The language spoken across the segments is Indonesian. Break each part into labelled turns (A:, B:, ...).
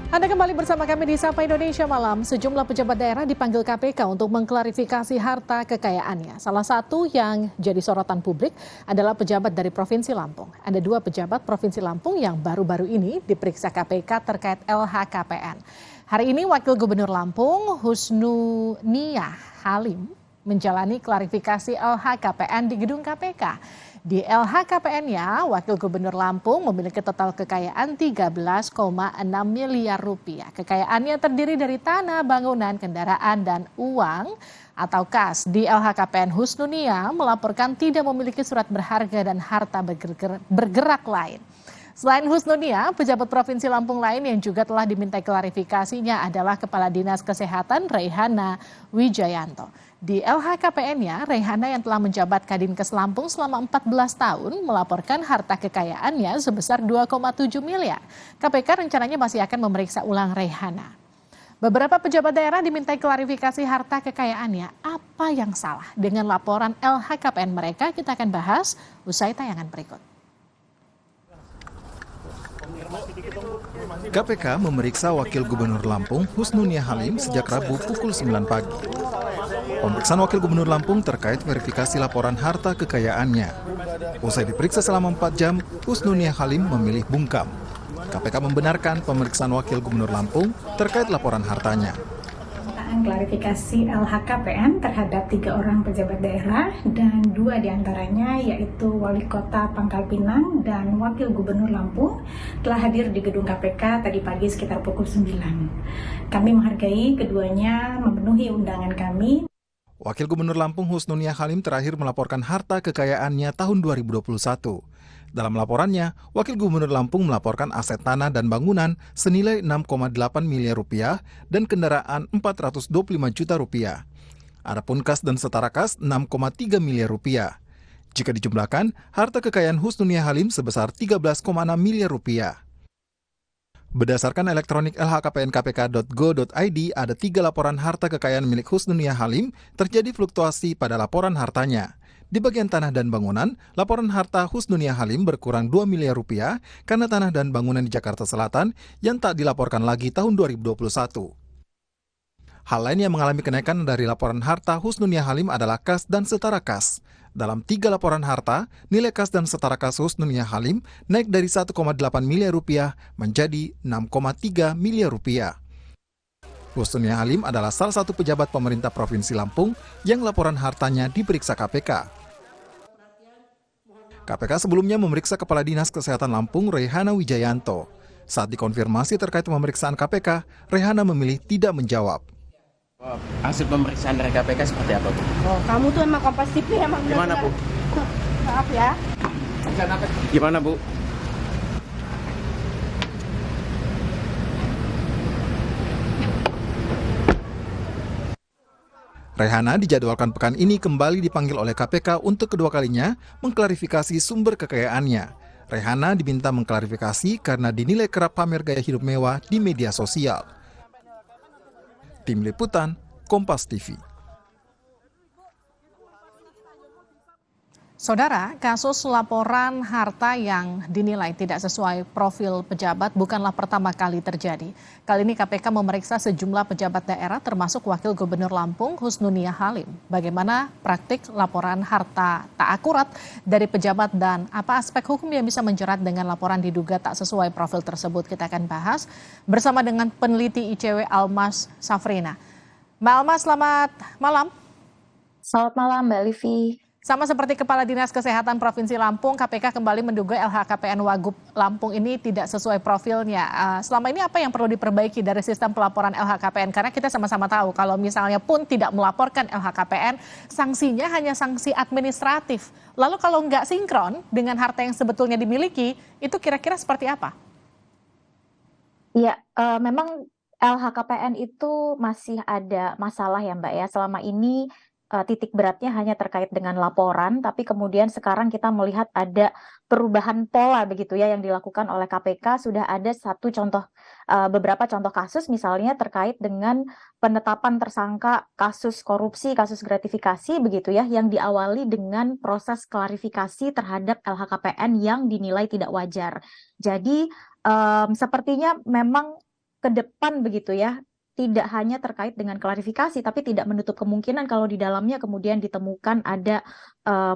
A: Anda kembali bersama kami di Sapa Indonesia Malam. Sejumlah pejabat daerah dipanggil KPK untuk mengklarifikasi harta kekayaannya. Salah satu yang jadi sorotan publik adalah pejabat dari Provinsi Lampung. Ada dua pejabat Provinsi Lampung yang baru-baru ini diperiksa KPK terkait LHKPN. Hari ini Wakil Gubernur Lampung, Husnuniah Halim, menjalani klarifikasi LHKPN di gedung KPK. Di LHKPN-nya, Wakil Gubernur Lampung memiliki total kekayaan 13,6 miliar rupiah. Kekayaannya terdiri dari tanah, bangunan, kendaraan, dan uang atau kas. Di LHKPN, Husnuniah melaporkan tidak memiliki surat berharga dan harta bergerak lain. Selain Husnuniah, pejabat Provinsi Lampung lain yang juga telah dimintai klarifikasinya adalah Kepala Dinas Kesehatan Reihana Wijayanto. Di LHKPN-nya, Reihana yang telah menjabat Kadinkes Lampung selama 14 tahun melaporkan harta kekayaannya sebesar 2,7 miliar. KPK rencananya masih akan memeriksa ulang Reihana. Beberapa pejabat daerah dimintai klarifikasi harta kekayaannya. Apa yang salah dengan laporan LHKPN mereka? Kita akan bahas usai tayangan berikut.
B: KPK memeriksa Wakil Gubernur Lampung Husnuniah Halim sejak Rabu pukul 9 pagi. Pemeriksaan Wakil Gubernur Lampung terkait verifikasi laporan harta kekayaannya. Usai diperiksa selama 4 jam, Husnuniah Halim memilih bungkam. KPK membenarkan pemeriksaan Wakil Gubernur Lampung terkait laporan hartanya.
C: Klarifikasi LHKPN terhadap 3 orang pejabat daerah dan 2 diantaranya yaitu Wali Kota Pangkal Pinang dan Wakil Gubernur Lampung telah hadir di gedung KPK tadi pagi sekitar pukul 9. Kami menghargai keduanya memenuhi undangan kami.
B: Wakil Gubernur Lampung Husnuniah Halim terakhir melaporkan harta kekayaannya tahun 2021. Dalam laporannya, Wakil Gubernur Lampung melaporkan aset tanah dan bangunan senilai 6,8 miliar rupiah dan kendaraan 425 juta rupiah. Adapun kas dan setara kas 6,3 miliar rupiah. Jika dijumlahkan, harta kekayaan Husnuniah Halim sebesar 13,6 miliar rupiah. Berdasarkan elektronik lhkpnkpk.go.id, ada 3 laporan harta kekayaan milik Husnuniah Halim terjadi fluktuasi pada laporan hartanya. Di bagian tanah dan bangunan, laporan harta Husnuniah Halim berkurang 2 miliar rupiah karena tanah dan bangunan di Jakarta Selatan yang tak dilaporkan lagi tahun 2021. Hal lain yang mengalami kenaikan dari laporan harta Husnuniah Halim adalah kas dan setara kas. Dalam 3 laporan harta, nilai kas dan setara kas Husnuniah Halim naik dari 1,8 miliar rupiah menjadi 6,3 miliar rupiah. Husnuniah Halim adalah salah satu pejabat pemerintah Provinsi Lampung yang laporan hartanya diperiksa KPK. KPK sebelumnya memeriksa Kepala Dinas Kesehatan Lampung Reihana Wijayanto. Saat dikonfirmasi terkait pemeriksaan KPK, Reihana memilih tidak menjawab.
D: Hasil pemeriksaan dari KPK seperti apa, Bu?
E: Oh, kamu tuh emang Kompas TV emang.
D: Gimana, Bu?
E: Maaf ya.
D: Gimana, Bu?
B: Reihana dijadwalkan pekan ini kembali dipanggil oleh KPK untuk kedua kalinya mengklarifikasi sumber kekayaannya. Reihana diminta mengklarifikasi karena dinilai kerap pamer gaya hidup mewah di media sosial. Tim Liputan, Kompas TV.
A: Saudara, kasus laporan harta yang dinilai tidak sesuai profil pejabat bukanlah pertama kali terjadi. Kali ini KPK memeriksa sejumlah pejabat daerah termasuk Wakil Gubernur Lampung Husnuniah Halim. Bagaimana praktik laporan harta tak akurat dari pejabat dan apa aspek hukum yang bisa menjerat dengan laporan diduga tak sesuai profil tersebut, kita akan bahas bersama dengan peneliti ICW Almas Safrina. Mbak Almas, selamat malam.
F: Selamat malam Mbak Livi.
A: Sama seperti Kepala Dinas Kesehatan Provinsi Lampung, KPK kembali menduga LHKPN Wagub Lampung ini tidak sesuai profilnya. Selama ini apa yang perlu diperbaiki dari sistem pelaporan LHKPN? Karena kita sama-sama tahu kalau misalnya pun tidak melaporkan LHKPN, sanksinya hanya sanksi administratif. Lalu kalau nggak sinkron dengan harta yang sebetulnya dimiliki, itu kira-kira seperti apa?
F: Ya, memang LHKPN itu masih ada masalah ya Mbak ya. Selama ini titik beratnya hanya terkait dengan laporan, tapi kemudian sekarang kita melihat ada perubahan pola begitu ya yang dilakukan oleh KPK. Sudah ada beberapa contoh kasus misalnya terkait dengan penetapan tersangka kasus korupsi, kasus gratifikasi begitu ya, yang diawali dengan proses klarifikasi terhadap LHKPN yang dinilai tidak wajar. Jadi sepertinya memang ke depan begitu ya, tidak hanya terkait dengan klarifikasi, tapi tidak menutup kemungkinan kalau di dalamnya kemudian ditemukan ada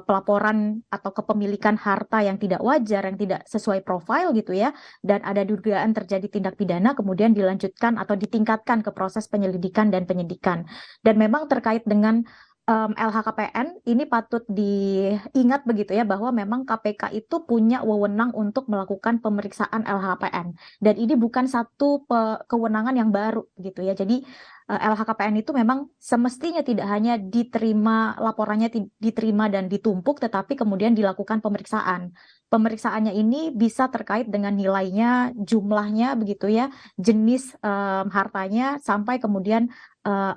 F: pelaporan atau kepemilikan harta yang tidak wajar, yang tidak sesuai profil gitu ya, dan ada dugaan terjadi tindak pidana, kemudian dilanjutkan atau ditingkatkan ke proses penyelidikan dan penyidikan. Dan memang terkait dengan LHKPN ini patut diingat begitu ya, bahwa memang KPK itu punya wewenang untuk melakukan pemeriksaan LHKPN, dan ini bukan satu kewenangan yang baru gitu ya. Jadi LHKPN itu memang semestinya tidak hanya diterima laporannya, diterima dan ditumpuk, tetapi kemudian dilakukan pemeriksaan. Pemeriksaannya ini bisa terkait dengan nilainya, jumlahnya begitu ya, jenis hartanya, sampai kemudian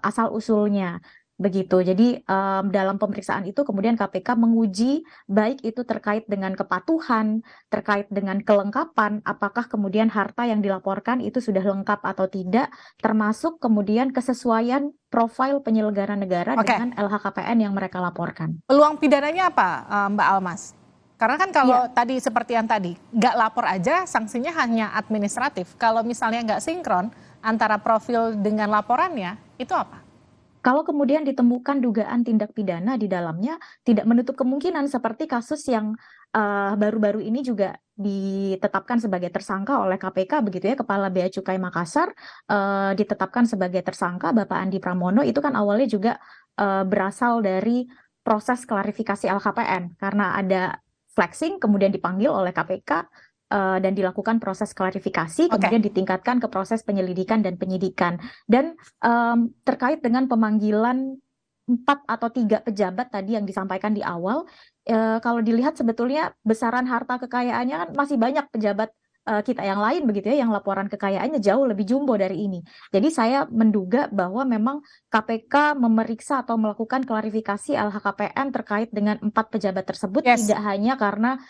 F: asal usulnya. Begitu. Jadi dalam pemeriksaan itu kemudian KPK menguji baik itu terkait dengan kepatuhan, terkait dengan kelengkapan, apakah kemudian harta yang dilaporkan itu sudah lengkap atau tidak, termasuk kemudian kesesuaian profil penyelenggara negara dengan LHKPN yang mereka laporkan.
A: Peluang pidananya apa, Mbak Almas? Karena kan kalau tadi seperti yang tadi, nggak lapor aja sanksinya hanya administratif. Kalau misalnya nggak sinkron antara profil dengan laporannya, itu apa?
F: Kalau kemudian ditemukan dugaan tindak pidana di dalamnya, tidak menutup kemungkinan seperti kasus yang baru-baru ini juga ditetapkan sebagai tersangka oleh KPK begitu ya, Kepala Bea Cukai Makassar ditetapkan sebagai tersangka, Bapak Andi Pramono, itu kan awalnya juga berasal dari proses klarifikasi LHKPN karena ada flexing, kemudian dipanggil oleh KPK dan dilakukan proses klarifikasi, kemudian ditingkatkan ke proses penyelidikan dan penyidikan. Dan terkait dengan pemanggilan 4 atau 3 pejabat tadi yang disampaikan di awal, kalau dilihat sebetulnya besaran harta kekayaannya kan masih banyak pejabat kita yang lain begitu ya, yang laporan kekayaannya jauh lebih jumbo dari ini. Jadi saya menduga bahwa memang KPK memeriksa atau melakukan klarifikasi LHKPN terkait dengan 4 pejabat tersebut tidak hanya karena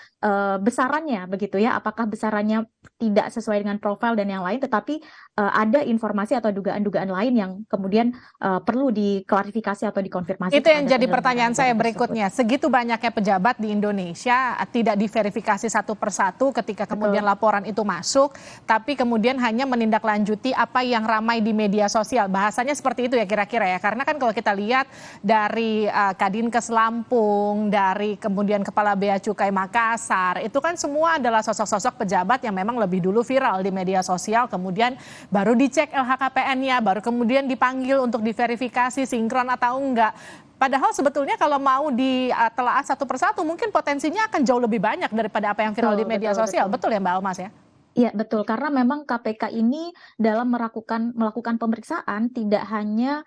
F: besarannya begitu ya, apakah besarannya tidak sesuai dengan profil dan yang lain, tetapi ada informasi atau dugaan-dugaan lain yang kemudian perlu diklarifikasi atau dikonfirmasi.
A: Itu yang jadi pertanyaan saya berikutnya. Segitu banyaknya pejabat di Indonesia, tidak diverifikasi satu persatu ketika kemudian laporan itu masuk, tapi kemudian hanya menindaklanjuti apa yang ramai di media sosial. Bahasanya seperti itu ya kira-kira ya. Karena kan kalau kita lihat dari Kadinkes Lampung, dari kemudian Kepala Bea Cukai Makassar, itu kan semua adalah sosok-sosok pejabat yang memang lebih dulu viral di media sosial, kemudian baru dicek LHKPN-nya, baru kemudian dipanggil untuk diverifikasi sinkron atau enggak. Padahal sebetulnya kalau mau ditelaah satu persatu mungkin potensinya akan jauh lebih banyak daripada apa yang viral di media sosial. Betul ya Mbak Almas ya?
F: Iya betul, karena memang KPK ini dalam melakukan pemeriksaan tidak hanya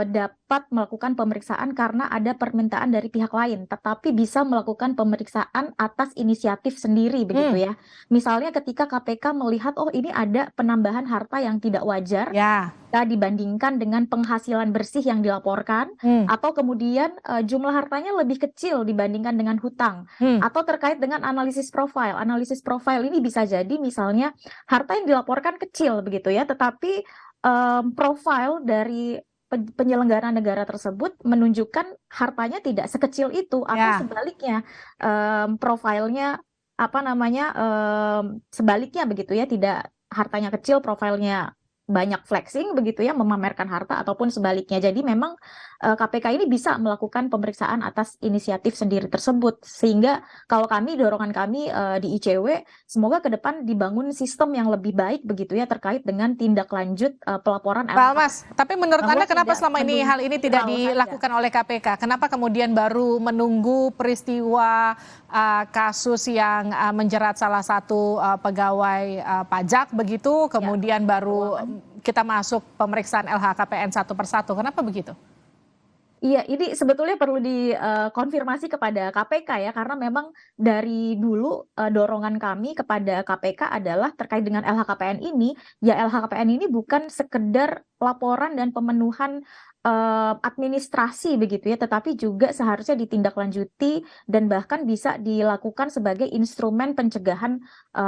F: dapat melakukan pemeriksaan karena ada permintaan dari pihak lain, tetapi bisa melakukan pemeriksaan atas inisiatif sendiri begitu ya. Misalnya ketika KPK melihat ini ada penambahan harta yang tidak wajar dibandingkan dengan penghasilan bersih yang dilaporkan, atau kemudian jumlah hartanya lebih kecil dibandingkan dengan hutang, atau terkait dengan analisis profil. Analisis profil ini bisa jadi misalnya harta yang dilaporkan kecil begitu ya, tetapi profil dari penyelenggara negara tersebut menunjukkan hartanya tidak sekecil itu, atau sebaliknya profilnya sebaliknya begitu ya, tidak hartanya kecil profilnya banyak flexing begitu ya, memamerkan harta, ataupun sebaliknya. Jadi memang KPK ini bisa melakukan pemeriksaan atas inisiatif sendiri tersebut, sehingga kalau dorongan kami di ICW, semoga ke depan dibangun sistem yang lebih baik begitu ya terkait dengan tindak lanjut pelaporan.
A: Pak Almas, tapi menurut Anda kenapa selama ini hal ini tidak dilakukan oleh KPK? Kenapa kemudian baru menunggu peristiwa kasus yang menjerat salah satu pegawai pajak begitu, kemudian baru kita masuk pemeriksaan LHKPN satu persatu? Kenapa begitu?
F: Iya, ini sebetulnya perlu dikonfirmasi kepada KPK ya, karena memang dari dulu dorongan kami kepada KPK adalah terkait dengan LHKPN ini, ya LHKPN ini bukan sekedar laporan dan pemenuhan administrasi begitu ya, tetapi juga seharusnya ditindaklanjuti dan bahkan bisa dilakukan sebagai instrumen pencegahan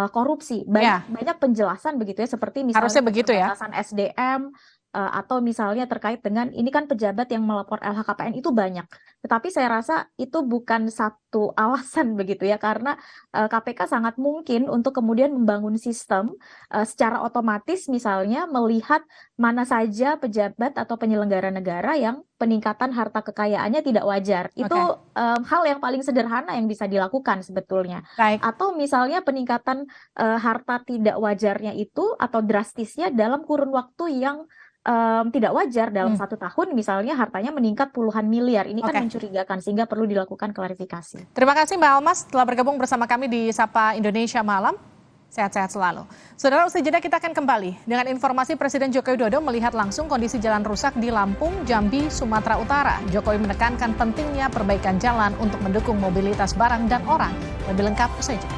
F: korupsi. Banyak penjelasan begitu ya, seperti misalnya
A: harusnya begitu ya,
F: pembatasan SDM, atau misalnya terkait dengan ini kan pejabat yang melapor LHKPN itu banyak. Tetapi saya rasa itu bukan satu alasan begitu ya, karena KPK sangat mungkin untuk kemudian membangun sistem secara otomatis misalnya melihat mana saja pejabat atau penyelenggara negara yang peningkatan harta kekayaannya tidak wajar. Itu hal yang paling sederhana yang bisa dilakukan sebetulnya.
A: Baik.
F: Atau misalnya peningkatan harta tidak wajarnya itu atau drastisnya dalam kurun waktu yang tidak wajar dalam 1 tahun, misalnya hartanya meningkat puluhan miliar. Ini kan mencurigakan sehingga perlu dilakukan klarifikasi.
A: Terima kasih Mbak Almas telah bergabung bersama kami di Sapa Indonesia Malam. Sehat-sehat selalu. Saudara, usai jeda kita akan kembali dengan informasi Presiden Joko Widodo melihat langsung kondisi jalan rusak di Lampung, Jambi, Sumatera Utara. Jokowi menekankan pentingnya perbaikan jalan untuk mendukung mobilitas barang dan orang. Lebih lengkap usai jeda.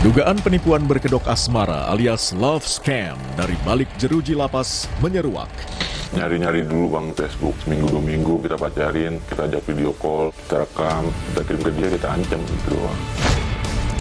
G: Dugaan penipuan berkedok asmara alias love scam dari balik jeruji lapas menyeruak.
H: Nyari-nyari dulu bang Facebook, seminggu 2 minggu kita pacarin, kita ajak video call, kita rekam, kita kirim ke dia, kita ancam gitu doang.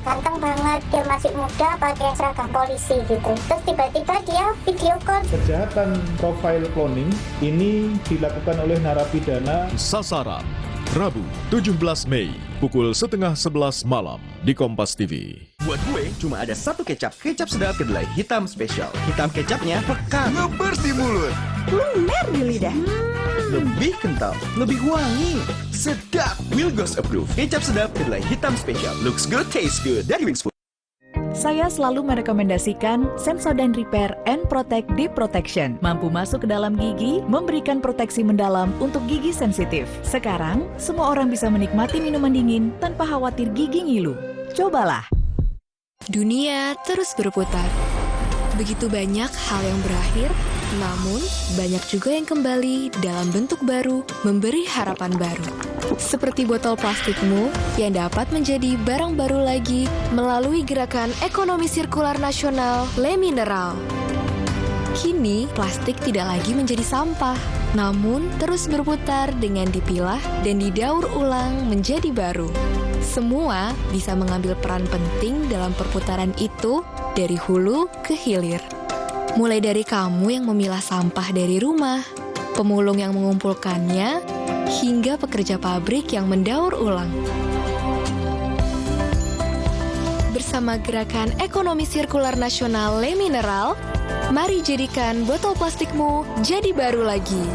I: Ganteng banget, dia masih muda pakai seragam polisi gitu. Terus tiba-tiba dia video call.
J: Kejahatan profile cloning ini dilakukan oleh narapidana.
G: Sasaran, Rabu 17 Mei, pukul 10:30 malam di Kompas TV.
K: Buat gue cuma ada satu kecap sedap kedelai hitam spesial. Hitam kecapnya pekat, ngebers di mulut, lumer di lidah, lebih kental, lebih wangi, sedap. Wilgos approve. Kecap sedap kedelai hitam spesial. Looks good, tastes good. Dari Wings Food.
L: Saya selalu merekomendasikan Sensodyne Repair and Protect Deep Protection. Mampu masuk ke dalam gigi, memberikan proteksi mendalam untuk gigi sensitif. Sekarang, semua orang bisa menikmati minuman dingin tanpa khawatir gigi ngilu. Cobalah.
M: Dunia terus berputar. Begitu banyak hal yang berakhir, namun banyak juga yang kembali dalam bentuk baru, memberi harapan baru. Seperti botol plastikmu yang dapat menjadi barang baru lagi melalui gerakan ekonomi sirkular nasional Le Mineral. Kini, plastik tidak lagi menjadi sampah, namun terus berputar dengan dipilah dan didaur ulang menjadi baru. Semua bisa mengambil peran penting dalam perputaran itu dari hulu ke hilir. Mulai dari kamu yang memilah sampah dari rumah, pemulung yang mengumpulkannya, hingga pekerja pabrik yang mendaur ulang. Bersama gerakan ekonomi sirkular nasional Le Mineral, mari jadikan botol plastikmu jadi baru lagi.